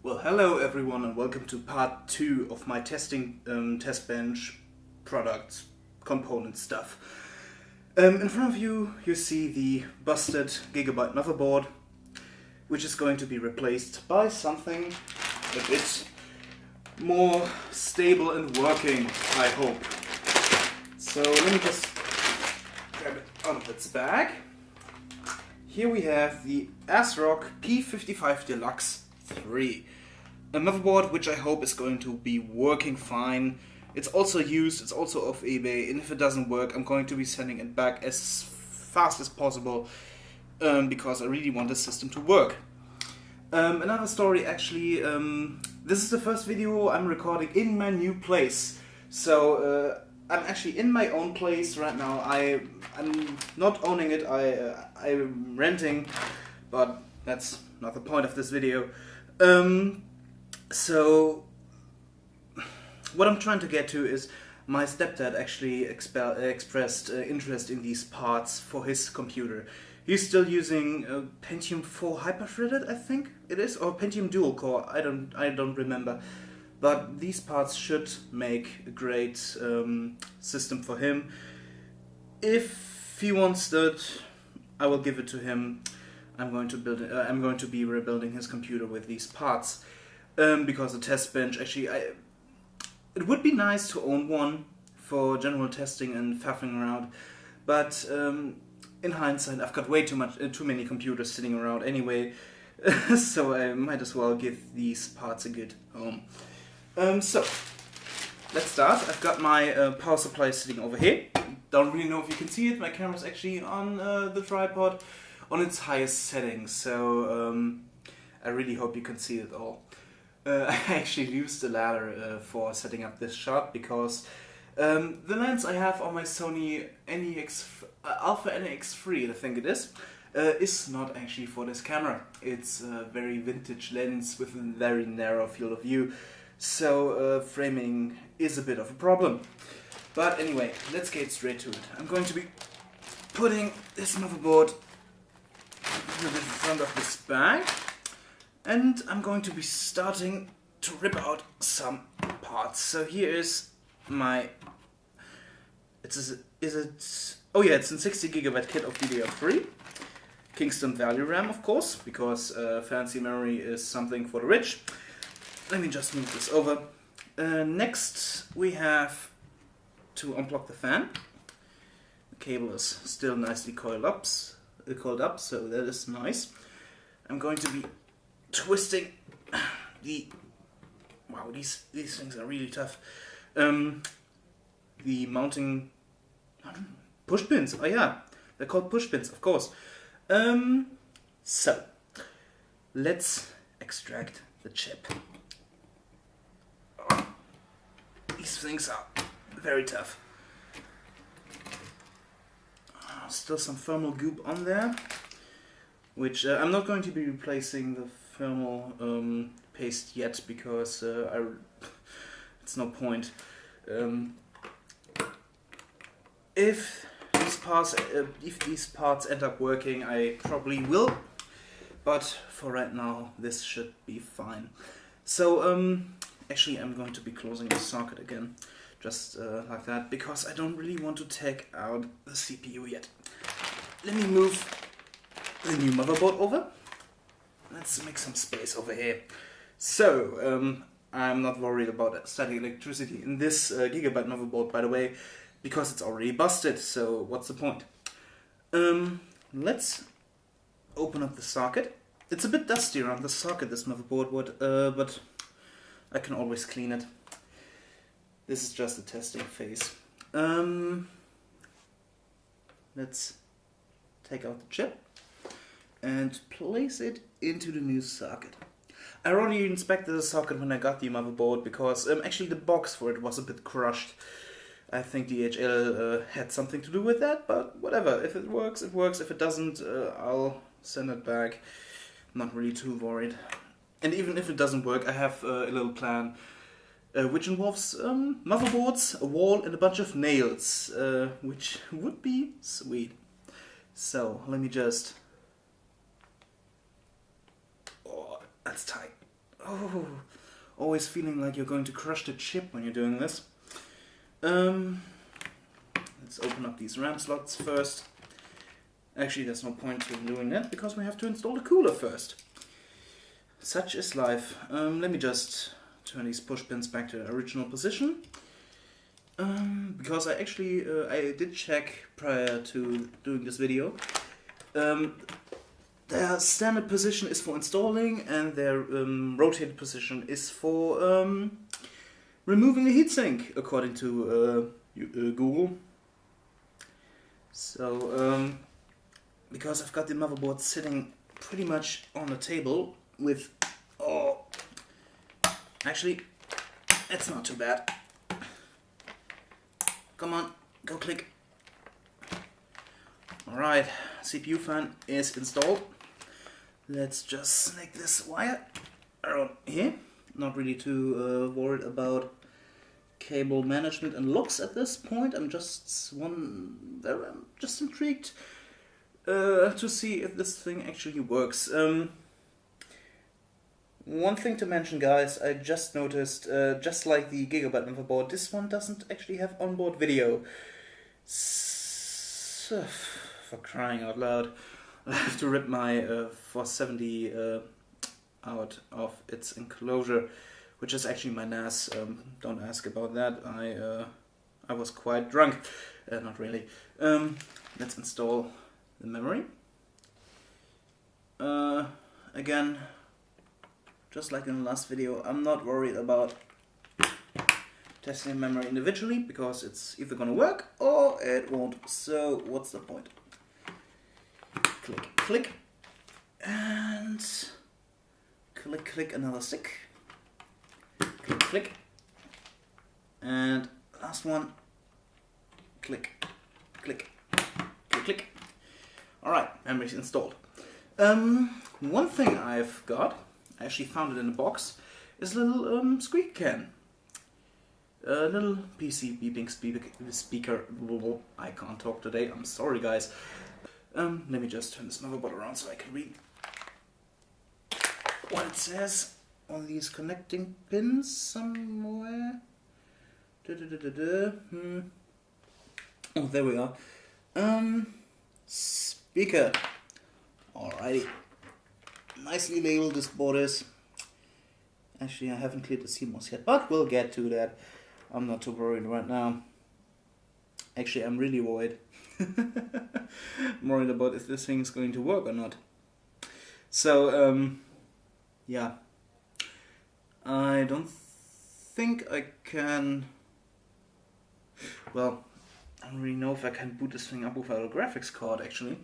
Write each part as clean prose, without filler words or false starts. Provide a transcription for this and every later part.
Well, hello everyone and welcome to part 2 of my testing test bench product component stuff. In front of you, you see the busted Gigabyte motherboard, which is going to be replaced by something a bit more stable and working, I hope. So let me just grab it out of its bag. Here we have the ASRock P55 Deluxe 3. A motherboard which I hope is going to be working fine. It's also used, it's also off eBay, and if it doesn't work I'm going to be sending it back as fast as possible because I really want this system to work. Another story actually, this is the first video I'm recording in my new place. So I'm actually in my own place right now. I'm not owning it, I'm renting, but that's not the point of this video. So what I'm trying to get to is my stepdad actually expressed interest in these parts for his computer. He's still using Pentium 4 hyper-threaded, I think it is, or Pentium dual core. I don't remember. But these parts should make a great system for him. If he wants that, I will give it to him. I'm going to build it. I'm going to be rebuilding his computer with these parts because the test bench actually, it would be nice to own one for general testing and faffing around, but in hindsight, I've got way too many computers sitting around anyway, so I might as well give these parts a good home. So let's start. I've got my power supply sitting over here. Don't really know if you can see it. My camera's actually on the tripod on its highest setting, so I really hope you can see it all. I actually used the ladder for setting up this shot because the lens I have on my Sony Alpha NX3, I think it is not actually for this camera. It's a very vintage lens with a very narrow field of view, so framing is a bit of a problem. But anyway, let's get straight to it. I'm going to be putting this motherboard in the front of this bag, and I'm going to be starting to rip out some parts. So here is my, oh yeah, it's a 60GB kit of DDR3. Kingston Value RAM, of course, because fancy memory is something for the rich. Let me just move this over. Next we have to unplug the fan. The cable is still nicely coiled up, so that is nice. I'm going to be twisting the, wow, these things are really tough. The mounting push pins. Oh yeah, they're called push pins, of course. So let's extract the chip. Oh, these things are very tough. Still some thermal goop on there, which I'm not going to be replacing the thermal paste yet because it's no point. If these parts end up working, I probably will, but for right now this should be fine. So actually I'm going to be closing the socket again, just like that, because I don't really want to take out the CPU yet. Let me move the new motherboard over. Let's make some space over here. So, I'm not worried about static electricity in this Gigabyte motherboard, by the way, because it's already busted, so what's the point? Let's open up the socket. It's a bit dusty around the socket, this motherboard, but I can always clean it. This is just a testing phase. Let's take out the chip and place it into the new socket. I already inspected the socket when I got the motherboard because actually the box for it was a bit crushed. I think DHL had something to do with that, but whatever. If it works, it works. If it doesn't, I'll send it back. Not really too worried. And even if it doesn't work, I have a little plan which involves motherboards, a wall, and a bunch of nails, which would be sweet. So let me just... Oh, that's tight. Oh, always feeling like you're going to crush the chip when you're doing this. Let's open up these RAM slots first. Actually, there's no point in doing that because we have to install the cooler first. Such is life. Let me just turn these push pins back to their original position. Because I actually I did check prior to doing this video. Their standard position is for installing, and their rotated position is for removing the heatsink, according to Google. So, because I've got the motherboard sitting pretty much on the table with... Oh, actually, it's not too bad. Come on, go click. Alright, CPU fan is installed. Let's just snake this wire around here. Not really too worried about cable management and locks at this point. I'm just intrigued to see if this thing actually works. One thing to mention, guys, I just noticed, just like the Gigabyte motherboard, this one doesn't actually have onboard video. So, for crying out loud, I have to rip my 470 out of its enclosure, which is actually my NAS. Don't ask about that. I was quite drunk. Not really. Let's install the memory. Again, just like in the last video, I'm not worried about testing the memory individually because it's either gonna work or it won't. So what's the point? Click, click, and click, click, another stick. Click, click, and last one. Click, click, click, click. Alright, memory's installed. One thing I've got, I actually found it in a box, is a little squeak can. A little PC beeping speaker. I can't talk today, I'm sorry guys. Let me just turn this motherboard around so I can read what it says on these connecting pins somewhere. Oh, there we are. Speaker. Alrighty. Nicely labeled this board is. Actually, I haven't cleared the CMOS yet, but we'll get to that. I'm not too worried right now. Actually, I'm really worried. I'm worried about if this thing is going to work or not. So, yeah. I don't think I can... Well, I don't really know if I can boot this thing up without a graphics card, actually.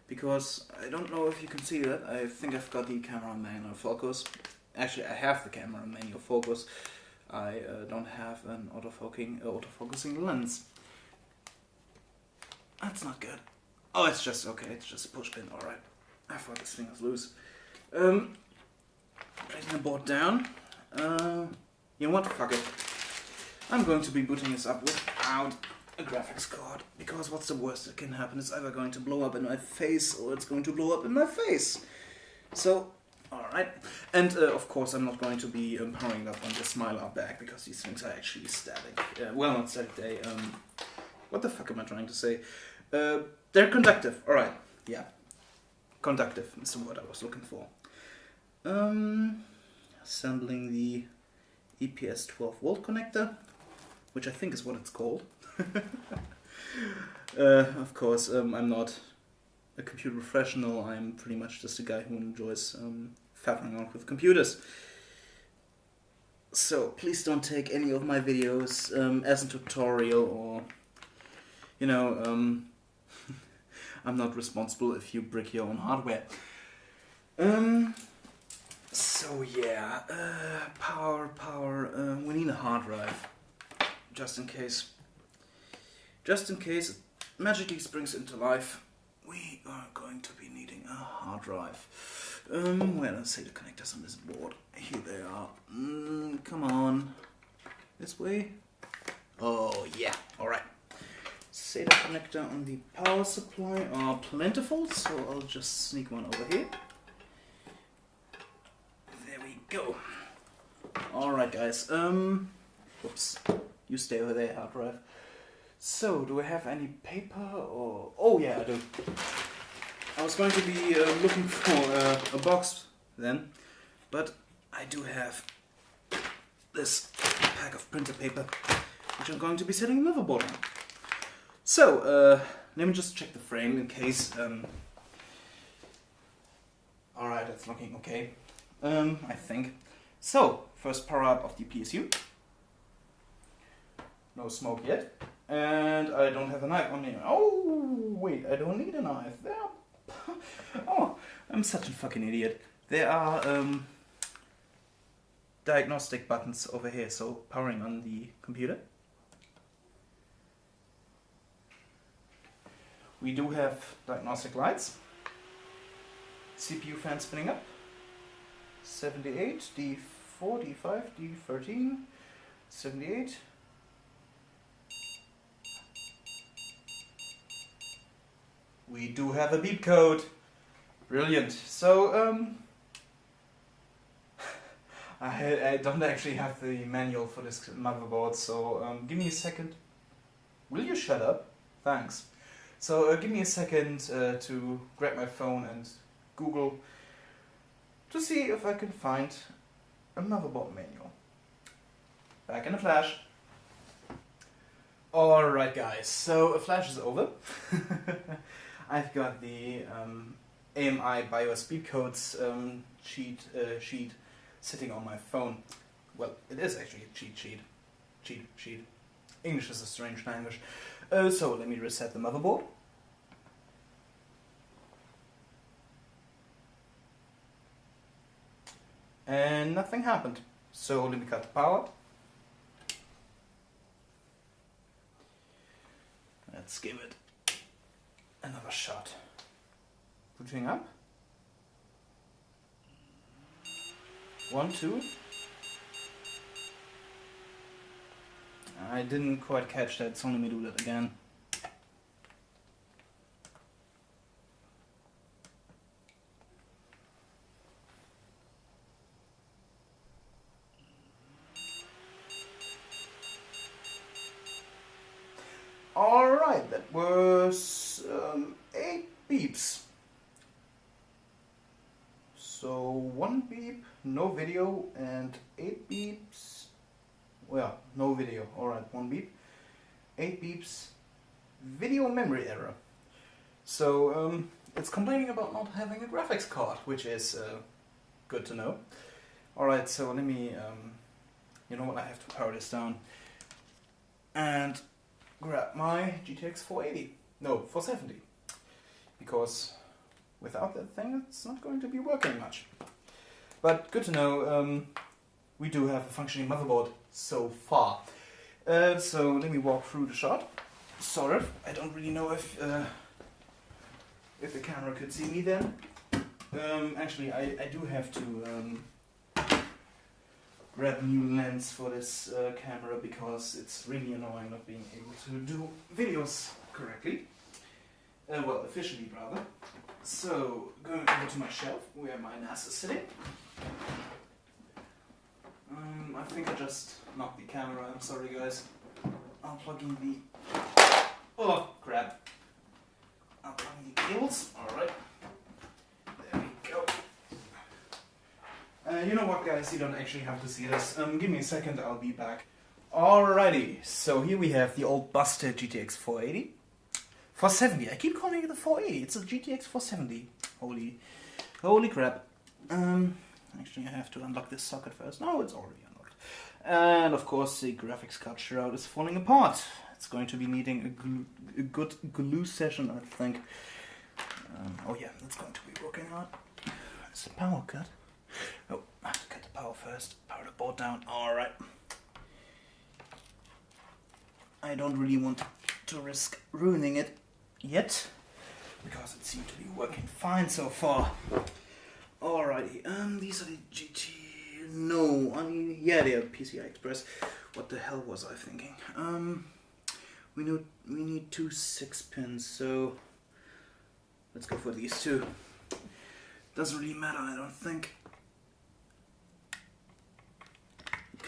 Because I don't know if you can see that. I think I've got the camera manual focus. Actually, I have the camera manual focus. I don't have an autofocusing lens. That's not good. Oh, it's just okay. It's just a push pin. All right. I thought this thing was loose. Placing the board down. You know what? Fuck it. I'm going to be booting this up without a graphics card, because what's the worst that can happen? It's either going to blow up in my face or it's going to blow up in my face. So, alright. And of course I'm not going to be powering up on the Mylar bag, because these things are actually static. Well, not static, they... what the fuck am I trying to say? They're conductive, alright. Yeah. Conductive is the word I was looking for. Assembling the EPS 12 volt connector, which I think is what it's called. Of course, I'm not a computer professional. I'm pretty much just a guy who enjoys faffing around with computers. So please don't take any of my videos as a tutorial, or, you know, I'm not responsible if you brick your own hardware. So yeah, power, we need a hard drive, just in case. Just in case it magically springs into life, we are going to be needing a hard drive. Where let's say the connectors on this board. Here they are. Come on. This way. Oh yeah, alright. SATA connector on the power supply are plentiful, so I'll just sneak one over here. There we go. Alright guys, whoops, you stay over there, hard drive. So, do I have any paper or... Oh yeah, I do. I was going to be looking for a box then, but I do have this pack of printer paper, which I'm going to be setting a motherboard on. So, let me just check the frame in case... Alright, that's looking okay, I think. So, first power up of the PSU. No smoke yet. And I don't have a knife on me. Oh, wait, I don't need a knife. There are... Oh, I'm such a fucking idiot. There are diagnostic buttons over here, so powering on the computer. We do have diagnostic lights. CPU fan spinning up. 78, D4, D5, D13, 78. We do have a beep code. Brilliant. So, I don't actually have the manual for this motherboard, so give me a second. Will you shut up? Thanks. So, give me a second to grab my phone and Google to see if I can find a motherboard manual. Back in a flash. Alright guys, so a flash is over. I've got the AMI BIOS beep codes sheet sitting on my phone. Well, it is actually a cheat sheet. Cheat sheet. English is a strange language. So let me reset the motherboard. And nothing happened. So let me cut the power. Let's give it another shot. Booting up. 1, 2. I didn't quite catch that, so let me do that again. Alright, that was 8 beeps. So 1 beep, no video, and 8 beeps. Well, no video. Alright, 1 beep. 8 beeps. Video memory error. So it's complaining about not having a graphics card, which is good to know. Alright, so let me, you know what, I have to power this down. And grab my GTX 480. No, 470. Because without that thing, it's not going to be working much. But good to know, we do have a functioning motherboard so far. So let me walk through the shot. Sort of. I don't really know if the camera could see me then. Actually, I do have to grab a new lens for this camera because it's really annoying not being able to do videos correctly. Well, efficiently rather. So, going over to my shelf where my NAS is sitting. I think I just knocked the camera, I'm sorry guys. Unplugging the... Oh, crap. Unplugging the cables, alright. There we go. You know what guys, you don't actually have to see this. Give me a second, I'll be back. Alrighty, so here we have the old busted GTX 480. 470, I keep calling it the 480, it's a GTX 470. Holy crap. Actually I have to unlock this socket first. No, it's already unlocked. And of course the graphics card shroud is falling apart. It's going to be needing a good glue session, I think. Oh yeah, that's going to be working out. It's a power cut. Oh, I have to cut the power first. Power the board down. Alright. I don't really want to risk ruining it yet, because it seemed to be working fine so far. Alrighty, these are the GT... No, yeah, they are PCI Express. What the hell was I thinking? We need 2 6-pins, so let's go for these 2. Doesn't really matter, I don't think.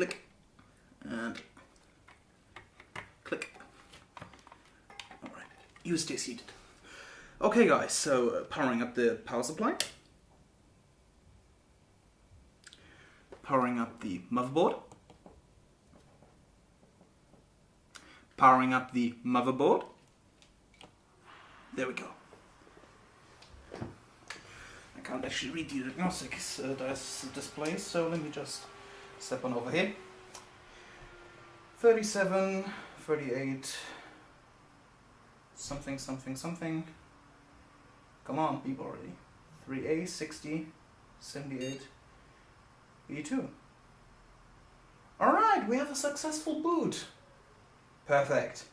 click, and click. Alright, you stay seated. Okay guys, so powering up the power supply. Powering up the motherboard. Powering up the motherboard. There we go. I can't actually read the diagnostics display, so let me just step on over here. 37, 38, something, something, something. Come on, beep already. 3A, 60, 78, B2. Alright, we have a successful boot. Perfect.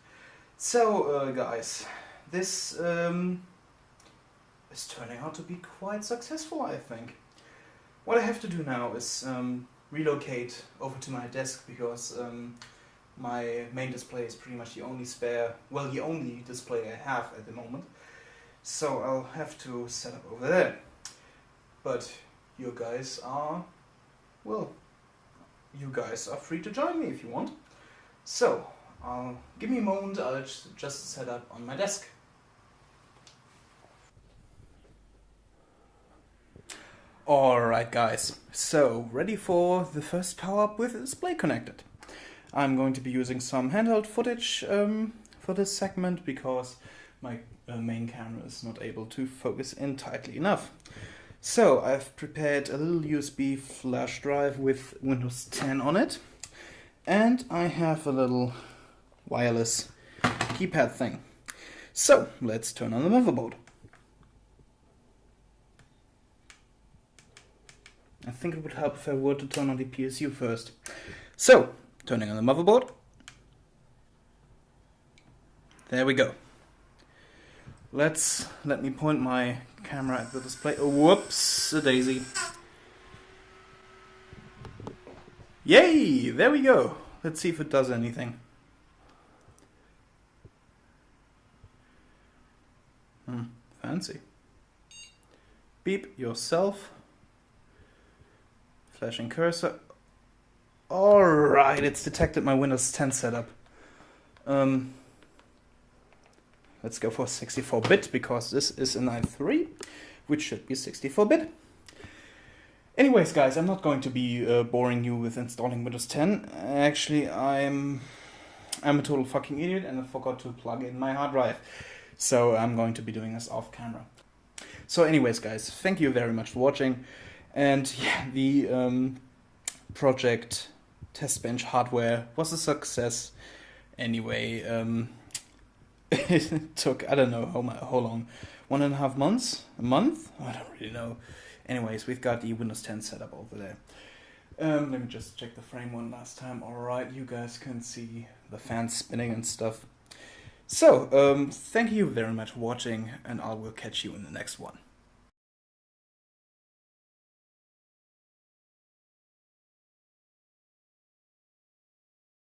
So, guys, this is turning out to be quite successful, I think. What I have to do now is relocate over to my desk, because my main display is pretty much the only the only display I have at the moment. So I'll have to set up over there. But you guys are, well, you guys are free to join me if you want. So, give me a moment, I'll just set up on my desk. Alright guys, so ready for the first power up with the display connected. I'm going to be using some handheld footage for this segment, because my main camera is not able to focus in tightly enough. So I've prepared a little USB flash drive with Windows 10 on it, and I have a little wireless keypad thing. So let's turn on the motherboard. I think it would help if I were to turn on the PSU first. So, turning on the motherboard. There we go. Let me point my camera at the display. Oh, whoops, a daisy. Yay! There we go. Let's see if it does anything. Fancy. Beep yourself. Flashing cursor. Alright, it's detected my Windows 10 setup. Let's go for 64-bit, because this is a 9.3, which should be 64-bit. Anyways, guys, I'm not going to be boring you with installing Windows 10. Actually, I'm a total fucking idiot, and I forgot to plug in my hard drive. So I'm going to be doing this off camera. So anyways, guys, thank you very much for watching. And yeah, the project Testbench hardware was a success. Anyway, it took, I don't know how long, 1.5 months? A month? I don't really know. Anyways, we've got the Windows 10 setup over there. Let me just check the frame one last time. Alright, you guys can see the fans spinning and stuff. So, thank you very much for watching, and I will catch you in the next one.